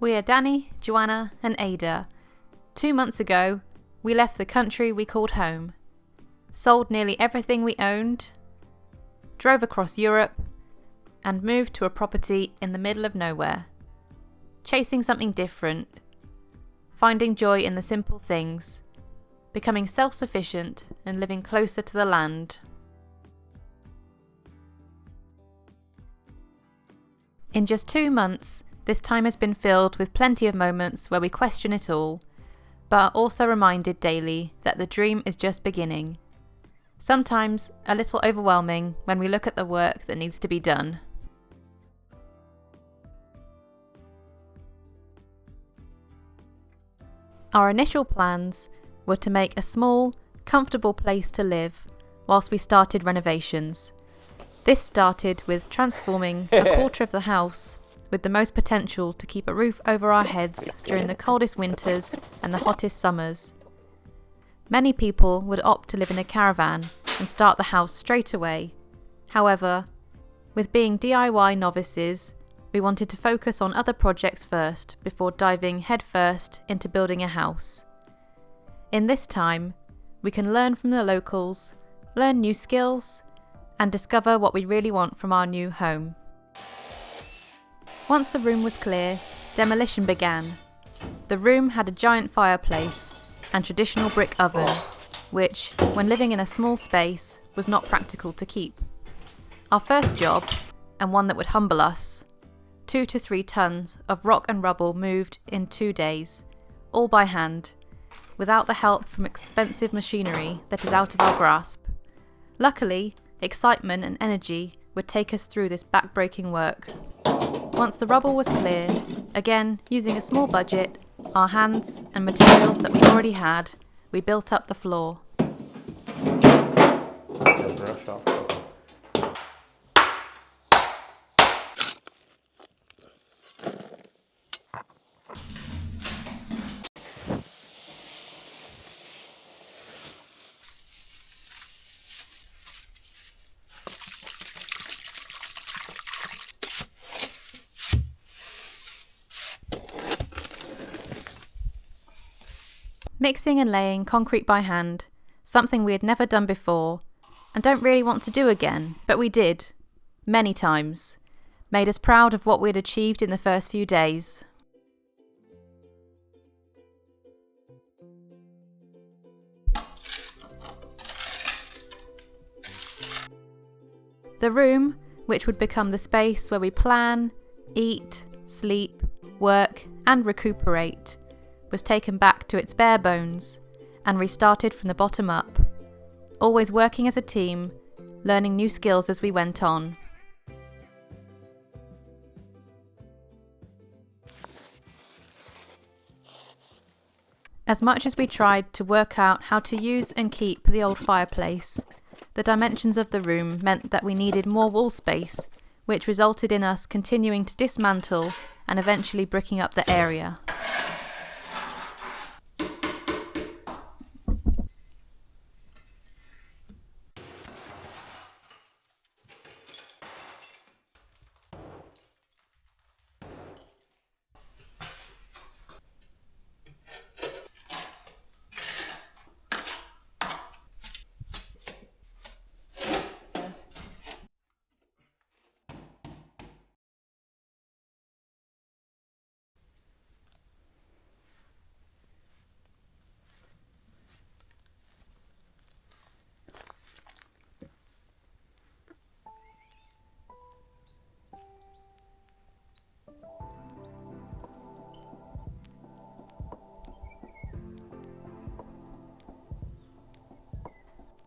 We are Dani, Joanna and Ayda. 2 months ago, we left the country we called home, sold nearly everything we owned, drove across Europe, and moved to a property in the middle of nowhere, chasing something different, finding joy in the simple things, becoming self-sufficient and living closer to the land. In just 2 months, this time has been filled with plenty of moments where we question it all, but are also reminded daily that the dream is just beginning. Sometimes a little overwhelming when we look at the work that needs to be done. Our initial plans were to make a small, comfortable place to live whilst we started renovations. This started with transforming a quarter of the house with the most potential to keep a roof over our heads during the coldest winters and the hottest summers. Many people would opt to live in a caravan and start the house straight away. However, with being DIY novices, we wanted to focus on other projects first before diving headfirst into building a house. In this time, we can learn from the locals, learn new skills, and discover what we really want from our new home. Once the room was clear, demolition began. The room had a giant fireplace and traditional brick oven, which, when living in a small space, was not practical to keep. Our first job, and one that would humble us, 2 to 3 tons of rock and rubble moved in 2 days, all by hand, without the help from expensive machinery that is out of our grasp. Luckily, excitement and energy would take us through this back-breaking work. Once the rubble was clear, again using a small budget, our hands and materials that we already had, we built up the floor. Mixing and laying concrete by hand, something we had never done before, and don't really want to do again, but we did, many times, made us proud of what we had achieved in the first few days. The room, which would become the space where we plan, eat, sleep, work, and recuperate, was taken back to its bare bones and restarted from the bottom up, always working as a team, learning new skills as we went on. As much as we tried to work out how to use and keep the old fireplace, the dimensions of the room meant that we needed more wall space, which resulted in us continuing to dismantle and eventually bricking up the area.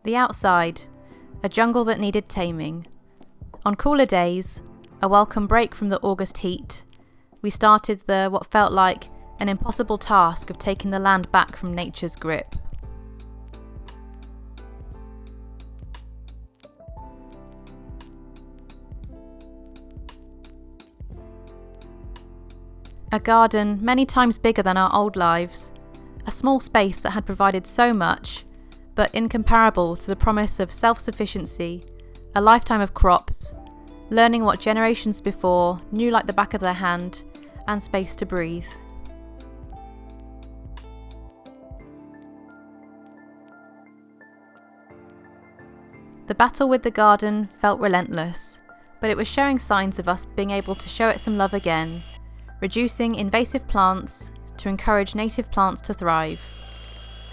The outside, a jungle that needed taming. On cooler days, a welcome break from the August heat, we started what felt like an impossible task of taking the land back from nature's grip. A garden many times bigger than our old lives, a small space that had provided so much, but incomparable to the promise of self-sufficiency, a lifetime of crops, learning what generations before knew like the back of their hand, and space to breathe. The battle with the garden felt relentless, but it was showing signs of us being able to show it some love again, reducing invasive plants to encourage native plants to thrive.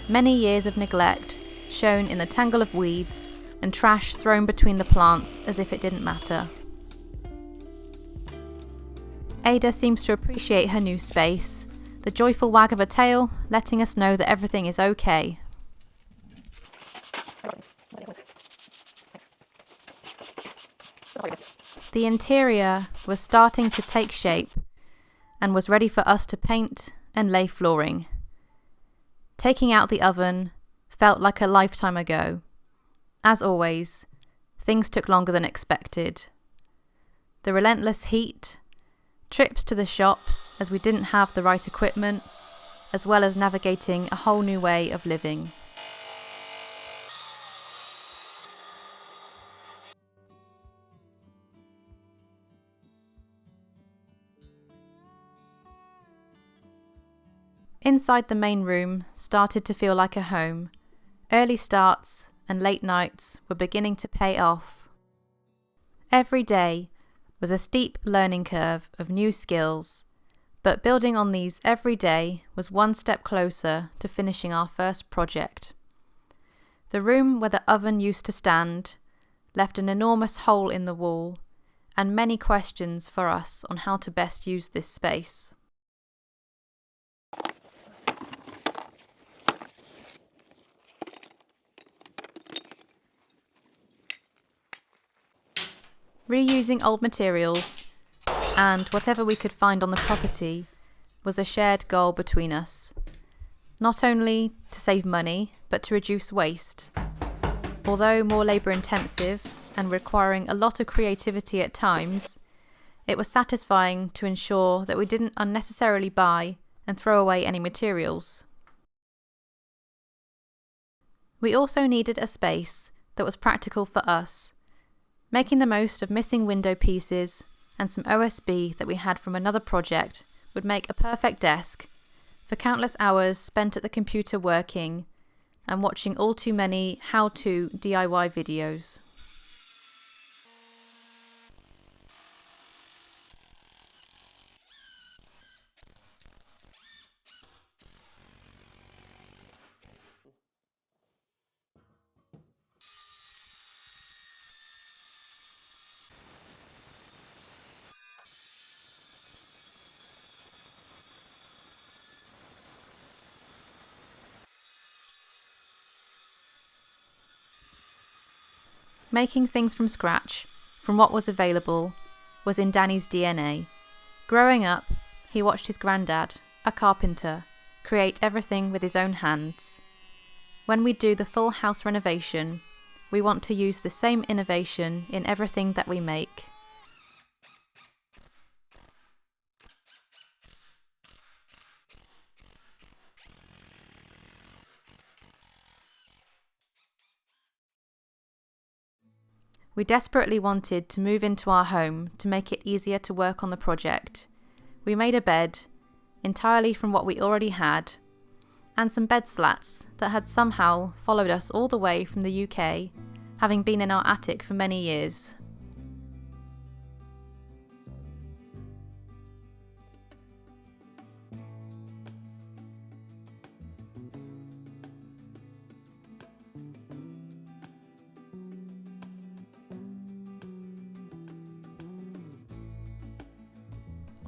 Many years of neglect shown in the tangle of weeds and trash thrown between the plants as if it didn't matter. Ayda seems to appreciate her new space, the joyful wag of her tail letting us know that everything is okay. The interior was starting to take shape and was ready for us to paint and lay flooring. Taking out the oven felt like a lifetime ago. As always, things took longer than expected. The relentless heat, trips to the shops as we didn't have the right equipment, as well as navigating a whole new way of living. Inside the main room started to feel like a home. Early starts and late nights were beginning to pay off. Every day was a steep learning curve of new skills, but building on these every day was one step closer to finishing our first project. The room where the oven used to stand left an enormous hole in the wall and many questions for us on how to best use this space. Reusing old materials and whatever we could find on the property was a shared goal between us, not only to save money but to reduce waste. Although more labour intensive and requiring a lot of creativity at times, it was satisfying to ensure that we didn't unnecessarily buy and throw away any materials. We also needed a space that was practical for us, making the most of missing window pieces and some OSB that we had from another project would make a perfect desk for countless hours spent at the computer working and watching all too many how-to DIY videos. Making things from scratch, from what was available, was in Dani's DNA. Growing up, he watched his granddad, a carpenter, create everything with his own hands. When we do the full house renovation, we want to use the same innovation in everything that we make. We desperately wanted to move into our home to make it easier to work on the project. We made a bed, entirely from what we already had, and some bed slats that had somehow followed us all the way from the UK, having been in our attic for many years.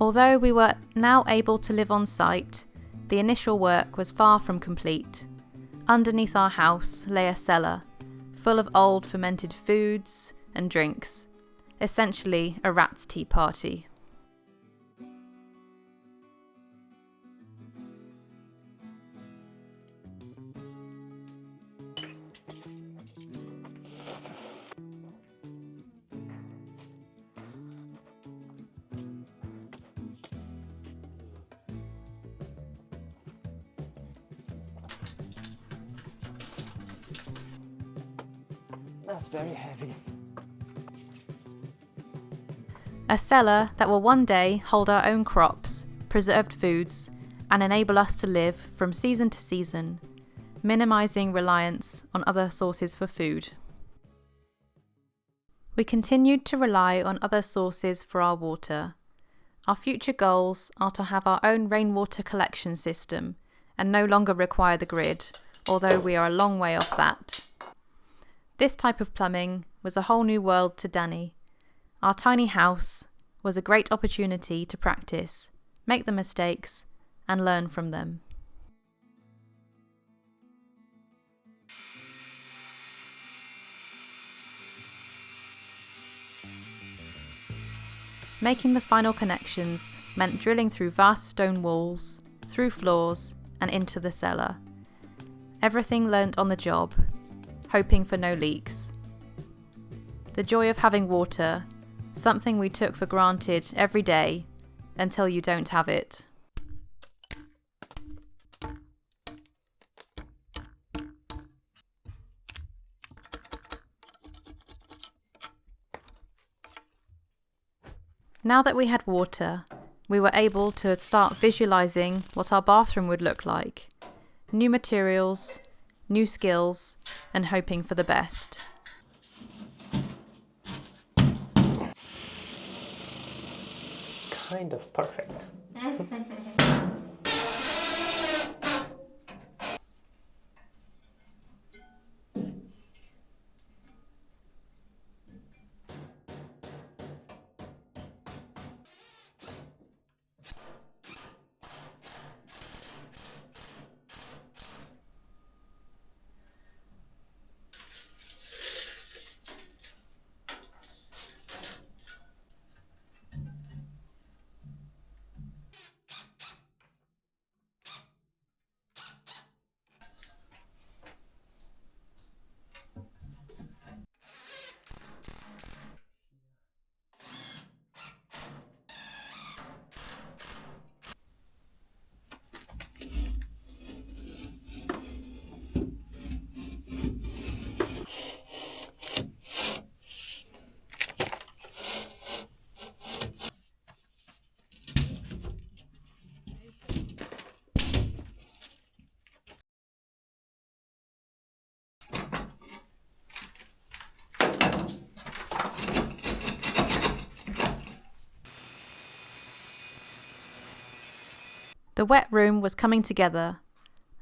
Although we were now able to live on site, the initial work was far from complete. Underneath our house lay a cellar, full of old fermented foods and drinks, essentially a rat's tea party. That's very heavy. A cellar that will one day hold our own crops, preserved foods and enable us to live from season to season, minimising reliance on other sources for food. We continued to rely on other sources for our water. Our future goals are to have our own rainwater collection system and no longer require the grid, although we are a long way off that. This type of plumbing was a whole new world to Dani. Our tiny house was a great opportunity to practice, make the mistakes, and learn from them. Making the final connections meant drilling through vast stone walls, through floors, and into the cellar. Everything learnt on the job, hoping for no leaks. The joy of having water, something we took for granted every day until you don't have it. Now that we had water, we were able to start visualising what our bathroom would look like. New materials, new skills, and hoping for the best. Kind of perfect. The wet room was coming together.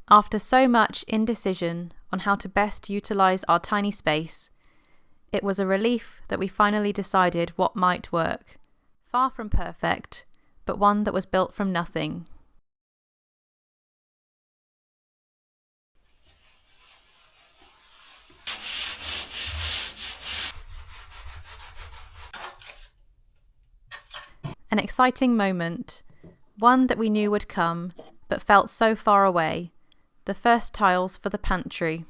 After so much indecision on how to best utilise our tiny space, it was a relief that we finally decided what might work. Far from perfect, but one that was built from nothing. An exciting moment. One that we knew would come, but felt so far away. The first tiles for the pantry.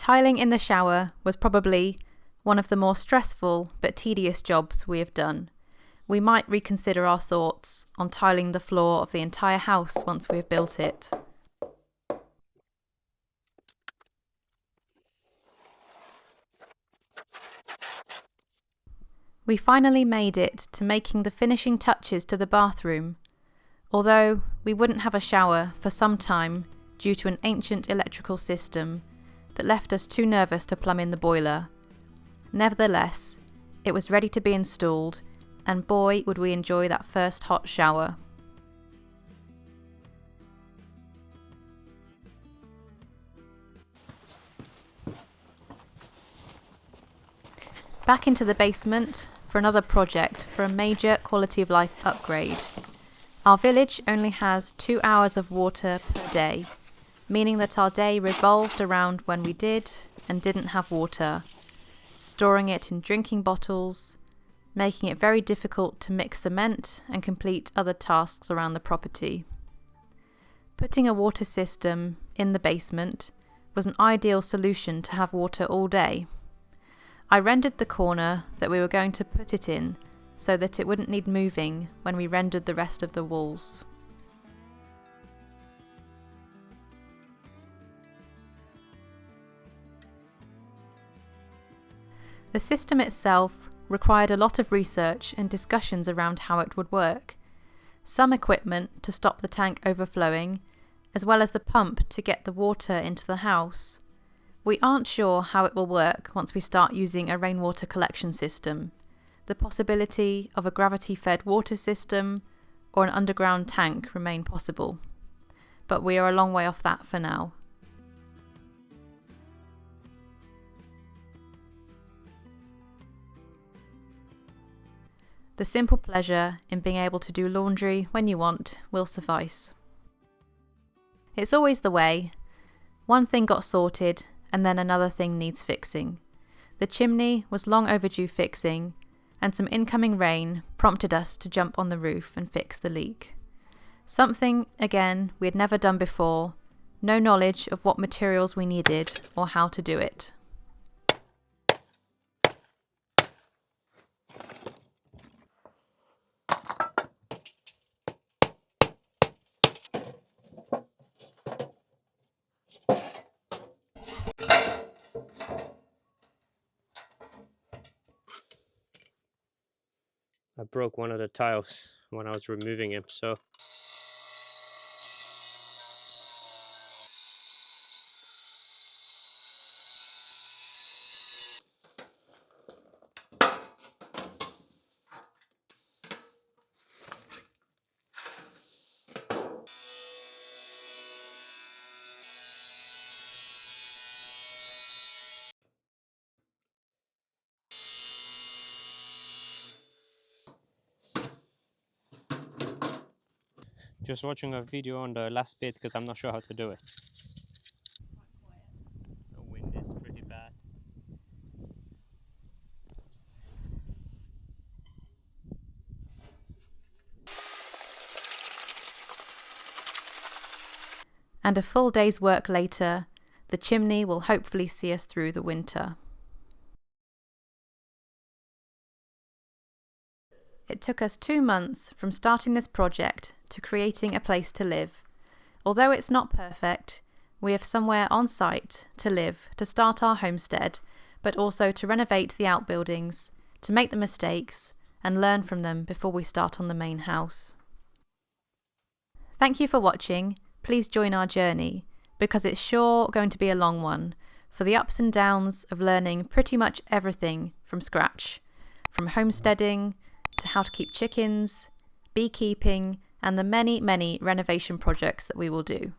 Tiling in the shower was probably one of the more stressful but tedious jobs we have done. We might reconsider our thoughts on tiling the floor of the entire house once we have built it. We finally made it to making the finishing touches to the bathroom, although we wouldn't have a shower for some time due to an ancient electrical system that left us too nervous to plumb in the boiler. Nevertheless, it was ready to be installed, and boy would we enjoy that first hot shower. back into the basement for another project for a major quality of life upgrade. Our village only has 2 hours of water per day, meaning that our day revolved around when we did and didn't have water, storing it in drinking bottles, making it very difficult to mix cement and complete other tasks around the property. Putting a water system in the basement was an ideal solution to have water all day. I rendered the corner that we were going to put it in so that it wouldn't need moving when we rendered the rest of the walls. The system itself required a lot of research and discussions around how it would work. Some equipment to stop the tank overflowing, as well as the pump to get the water into the house. We aren't sure how it will work once we start using a rainwater collection system. The possibility of a gravity-fed water system or an underground tank remain possible, but we are a long way off that for now. The simple pleasure in being able to do laundry when you want will suffice. It's always the way. One thing got sorted and then another thing needs fixing. The chimney was long overdue fixing, and some incoming rain prompted us to jump on the roof and fix the leak. Something, again, we had never done before, no knowledge of what materials we needed or how to do it. I broke one of the tiles when I was removing him, so just watching a video on the last bit because I'm not sure how to do it. The wind is pretty bad. And a full day's work later, the chimney will hopefully see us through the winter. It took us 2 months from starting this project to creating a place to live. Although it's not perfect, we have somewhere on site to live to start our homestead, but also to renovate the outbuildings, to make the mistakes and learn from them before we start on the main house. Thank you for watching. Please join our journey, because it's sure going to be a long one, for the ups and downs of learning pretty much everything from scratch, from homesteading to how to keep chickens, beekeeping, and the many, many renovation projects that we will do.